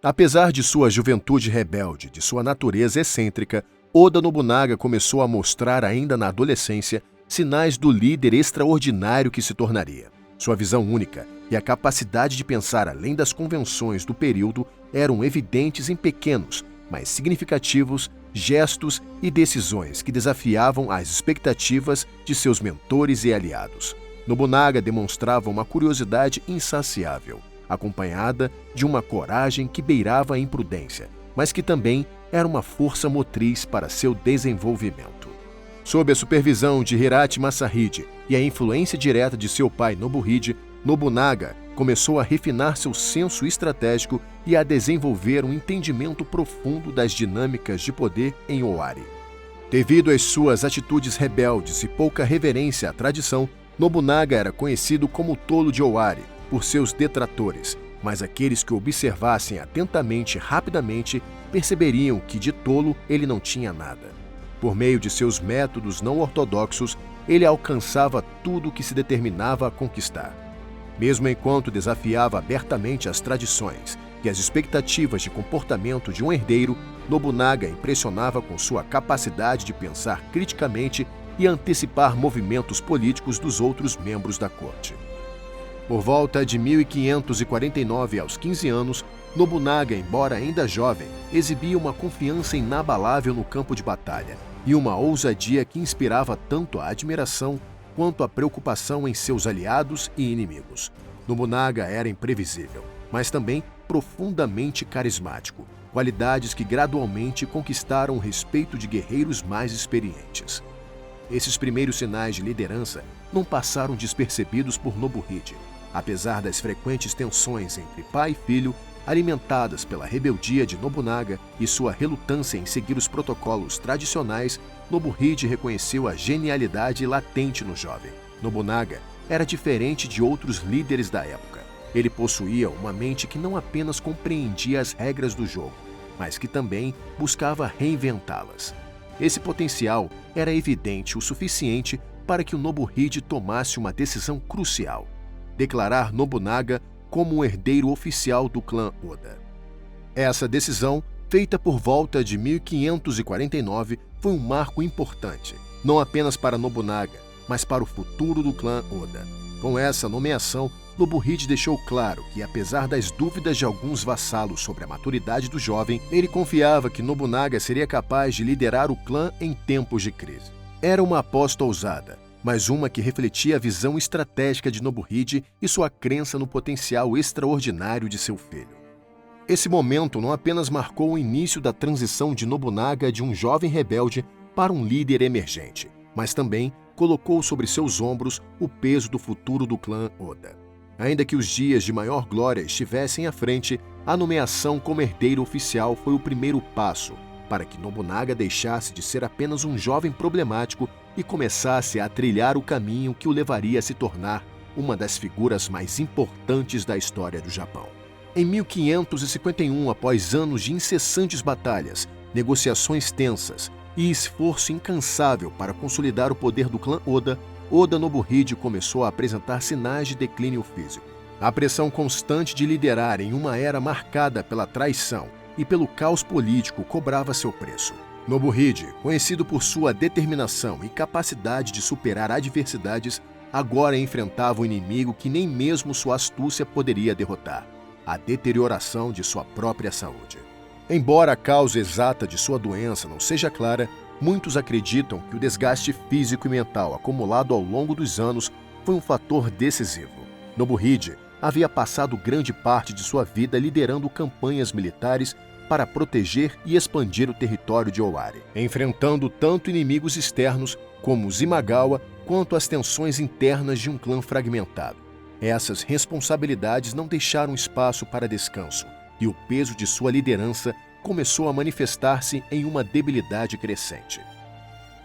Apesar de sua juventude rebelde, de sua natureza excêntrica, Oda Nobunaga começou a mostrar ainda na adolescência sinais do líder extraordinário que se tornaria. Sua visão única e a capacidade de pensar além das convenções do período eram evidentes em pequenos, mas significativos, gestos e decisões que desafiavam as expectativas de seus mentores e aliados. Nobunaga demonstrava uma curiosidade insaciável, acompanhada de uma coragem que beirava a imprudência, mas que também era uma força motriz para seu desenvolvimento. Sob a supervisão de Hiratchi Masahide e a influência direta de seu pai Nobuhide, Nobunaga começou a refinar seu senso estratégico e a desenvolver um entendimento profundo das dinâmicas de poder em Owari. Devido às suas atitudes rebeldes e pouca reverência à tradição, Nobunaga era conhecido como o tolo de Owari por seus detratores, mas aqueles que o observassem atentamente e rapidamente perceberiam que de tolo ele não tinha nada. Por meio de seus métodos não ortodoxos, ele alcançava tudo o que se determinava a conquistar. Mesmo enquanto desafiava abertamente as tradições e as expectativas de comportamento de um herdeiro, Nobunaga impressionava com sua capacidade de pensar criticamente e antecipar movimentos políticos dos outros membros da corte. Por volta de 1549, aos 15 anos, Nobunaga, embora ainda jovem, exibia uma confiança inabalável no campo de batalha e uma ousadia que inspirava tanto a admiração quanto a preocupação em seus aliados e inimigos. Nobunaga era imprevisível, mas também profundamente carismático, qualidades que gradualmente conquistaram o respeito de guerreiros mais experientes. Esses primeiros sinais de liderança não passaram despercebidos por Nobuhide. Apesar das frequentes tensões entre pai e filho, alimentadas pela rebeldia de Nobunaga e sua relutância em seguir os protocolos tradicionais, Nobuhide reconheceu a genialidade latente no jovem. Nobunaga era diferente de outros líderes da época. Ele possuía uma mente que não apenas compreendia as regras do jogo, mas que também buscava reinventá-las. Esse potencial era evidente o suficiente para que o Nobuhide tomasse uma decisão crucial: declarar Nobunaga como o herdeiro oficial do clã Oda. Essa decisão, feita por volta de 1549, foi um marco importante, não apenas para Nobunaga, mas para o futuro do clã Oda. Com essa nomeação, Nobuhide deixou claro que, apesar das dúvidas de alguns vassalos sobre a maturidade do jovem, ele confiava que Nobunaga seria capaz de liderar o clã em tempos de crise. Era uma aposta ousada, mas uma que refletia a visão estratégica de Nobuhide e sua crença no potencial extraordinário de seu filho. Esse momento não apenas marcou o início da transição de Nobunaga de um jovem rebelde para um líder emergente, mas também colocou sobre seus ombros o peso do futuro do clã Oda. Ainda que os dias de maior glória estivessem à frente, a nomeação como herdeiro oficial foi o primeiro passo para que Nobunaga deixasse de ser apenas um jovem problemático e começasse a trilhar o caminho que o levaria a se tornar uma das figuras mais importantes da história do Japão. Em 1551, após anos de incessantes batalhas, negociações tensas e esforço incansável para consolidar o poder do clã Oda, Oda Nobuhide começou a apresentar sinais de declínio físico. A pressão constante de liderar em uma era marcada pela traição e pelo caos político cobrava seu preço. Nobuhide, conhecido por sua determinação e capacidade de superar adversidades, agora enfrentava um inimigo que nem mesmo sua astúcia poderia derrotar: a deterioração de sua própria saúde. Embora a causa exata de sua doença não seja clara, muitos acreditam que o desgaste físico e mental acumulado ao longo dos anos foi um fator decisivo. Nobuhide havia passado grande parte de sua vida liderando campanhas militares para proteger e expandir o território de Owari, enfrentando tanto inimigos externos como os Imagawa quanto as tensões internas de um clã fragmentado. Essas responsabilidades não deixaram espaço para descanso, e o peso de sua liderança começou a manifestar-se em uma debilidade crescente.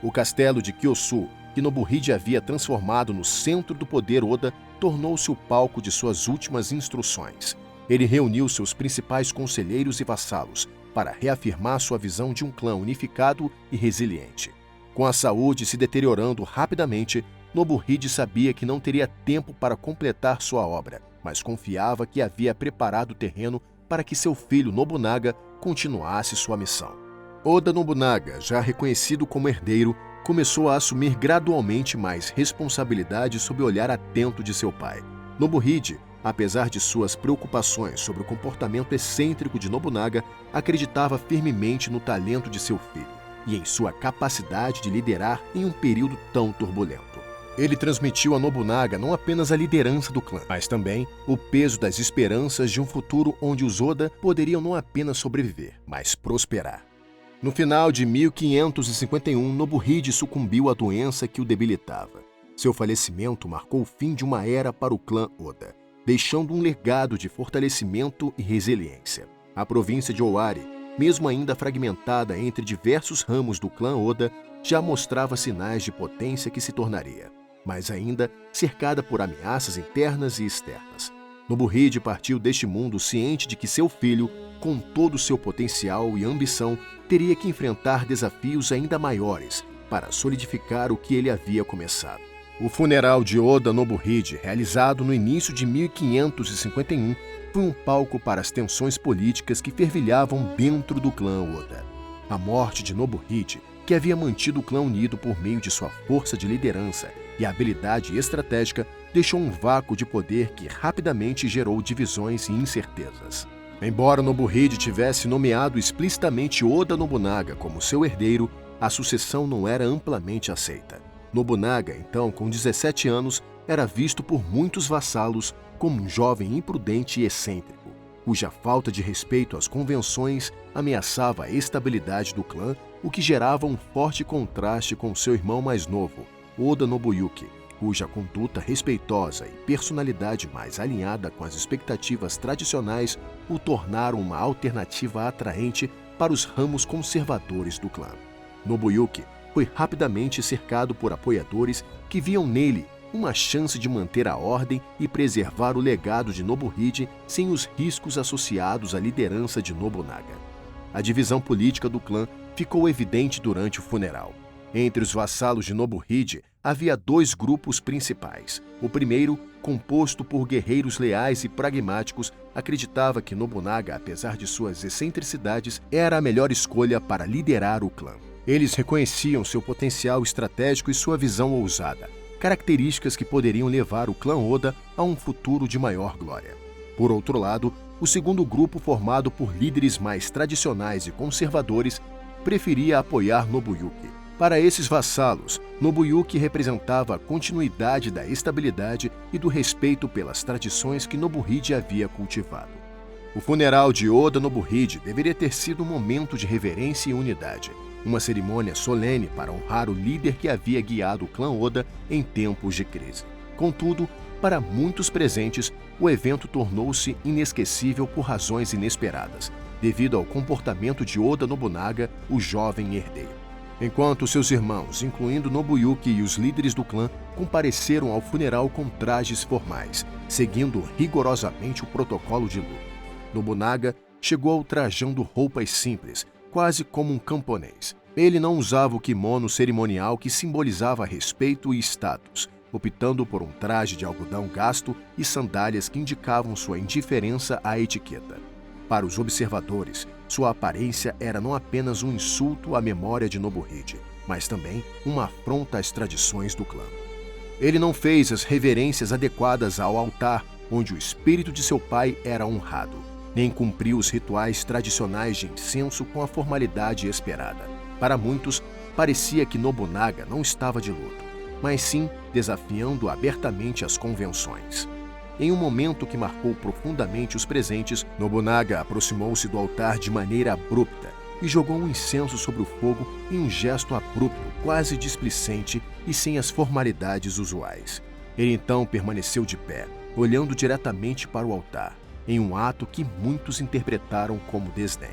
O castelo de Kyosu, que Nobuhide havia transformado no centro do poder Oda, tornou-se o palco de suas últimas instruções. Ele reuniu seus principais conselheiros e vassalos para reafirmar sua visão de um clã unificado e resiliente. Com a saúde se deteriorando rapidamente, Nobuhide sabia que não teria tempo para completar sua obra, mas confiava que havia preparado o terreno para que seu filho Nobunaga continuasse sua missão. Oda Nobunaga, já reconhecido como herdeiro, começou a assumir gradualmente mais responsabilidade sob o olhar atento de seu pai. Nobuhide, apesar de suas preocupações sobre o comportamento excêntrico de Nobunaga, acreditava firmemente no talento de seu filho e em sua capacidade de liderar em um período tão turbulento. Ele transmitiu a Nobunaga não apenas a liderança do clã, mas também o peso das esperanças de um futuro onde os Oda poderiam não apenas sobreviver, mas prosperar. No final de 1551, Nobuhide sucumbiu à doença que o debilitava. Seu falecimento marcou o fim de uma era para o clã Oda, deixando um legado de fortalecimento e resiliência. A província de Owari, mesmo ainda fragmentada entre diversos ramos do clã Oda, já mostrava sinais de potência que se tornaria, mas ainda cercada por ameaças internas e externas. Nobuhide partiu deste mundo ciente de que seu filho, com todo o seu potencial e ambição, teria que enfrentar desafios ainda maiores para solidificar o que ele havia começado. O funeral de Oda Nobuhide, realizado no início de 1551, foi um palco para as tensões políticas que fervilhavam dentro do clã Oda. A morte de Nobuhide, que havia mantido o clã unido por meio de sua força de liderança e habilidade estratégica, deixou um vácuo de poder que rapidamente gerou divisões e incertezas. Embora Nobuhide tivesse nomeado explicitamente Oda Nobunaga como seu herdeiro, a sucessão não era amplamente aceita. Nobunaga, então com 17 anos, era visto por muitos vassalos como um jovem imprudente e excêntrico, cuja falta de respeito às convenções ameaçava a estabilidade do clã, o que gerava um forte contraste com seu irmão mais novo, Oda Nobuyuki, cuja conduta respeitosa e personalidade mais alinhada com as expectativas tradicionais o tornaram uma alternativa atraente para os ramos conservadores do clã. Nobuyuki foi rapidamente cercado por apoiadores que viam nele uma chance de manter a ordem e preservar o legado de Nobuhide sem os riscos associados à liderança de Nobunaga. A divisão política do clã ficou evidente durante o funeral. Entre os vassalos de Nobuhide, havia dois grupos principais. O primeiro, composto por guerreiros leais e pragmáticos, acreditava que Nobunaga, apesar de suas excentricidades, era a melhor escolha para liderar o clã. Eles reconheciam seu potencial estratégico e sua visão ousada, características que poderiam levar o clã Oda a um futuro de maior glória. Por outro lado, o segundo grupo, formado por líderes mais tradicionais e conservadores, preferia apoiar Nobuyuki. Para esses vassalos, Nobuyuki representava a continuidade da estabilidade e do respeito pelas tradições que Nobuhide havia cultivado. O funeral de Oda Nobuhide deveria ter sido um momento de reverência e unidade, uma cerimônia solene para honrar o líder que havia guiado o clã Oda em tempos de crise. Contudo, para muitos presentes, o evento tornou-se inesquecível por razões inesperadas, devido ao comportamento de Oda Nobunaga, o jovem herdeiro. Enquanto seus irmãos, incluindo Nobuyuki e os líderes do clã, compareceram ao funeral com trajes formais, seguindo rigorosamente o protocolo de luto. Nobunaga chegou trajando roupas simples, quase como um camponês. Ele não usava o kimono cerimonial que simbolizava respeito e status, optando por um traje de algodão gasto e sandálias que indicavam sua indiferença à etiqueta. Para os observadores, sua aparência era não apenas um insulto à memória de Nobuhide, mas também uma afronta às tradições do clã. Ele não fez as reverências adequadas ao altar onde o espírito de seu pai era honrado, nem cumpriu os rituais tradicionais de incenso com a formalidade esperada. Para muitos, parecia que Nobunaga não estava de luto, mas sim desafiando abertamente as convenções. Em um momento que marcou profundamente os presentes, Nobunaga aproximou-se do altar de maneira abrupta e jogou um incenso sobre o fogo em um gesto abrupto, quase displicente e sem as formalidades usuais. Ele então permaneceu de pé, olhando diretamente para o altar, em um ato que muitos interpretaram como desdém.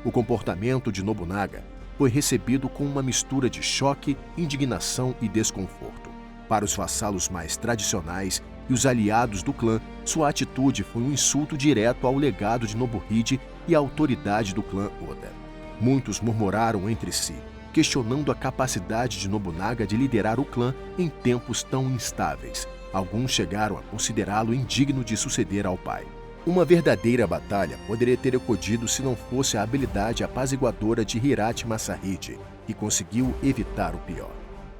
O comportamento de Nobunaga foi recebido com uma mistura de choque, indignação e desconforto. Para os vassalos mais tradicionais e os aliados do clã, sua atitude foi um insulto direto ao legado de Nobuhide e à autoridade do clã Oda. Muitos murmuraram entre si, questionando a capacidade de Nobunaga de liderar o clã em tempos tão instáveis. Alguns chegaram a considerá-lo indigno de suceder ao pai. Uma verdadeira batalha poderia ter eclodido se não fosse a habilidade apaziguadora de Hirat Masahide, que conseguiu evitar o pior.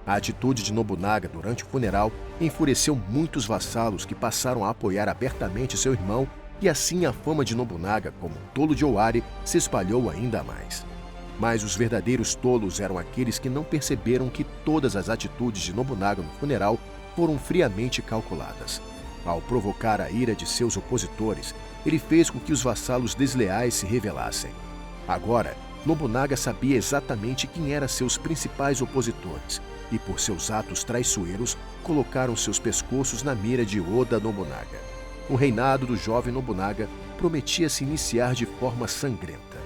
A atitude de Nobunaga durante o funeral enfureceu muitos vassalos que passaram a apoiar abertamente seu irmão, e assim a fama de Nobunaga como tolo de Owari se espalhou ainda mais. Mas os verdadeiros tolos eram aqueles que não perceberam que todas as atitudes de Nobunaga no funeral foram friamente calculadas. Ao provocar a ira de seus opositores, ele fez com que os vassalos desleais se rebelassem. Agora, Nobunaga sabia exatamente quem eram seus principais opositores, e por seus atos traiçoeiros, colocaram seus pescoços na mira de Oda Nobunaga. O reinado do jovem Nobunaga prometia se iniciar de forma sangrenta.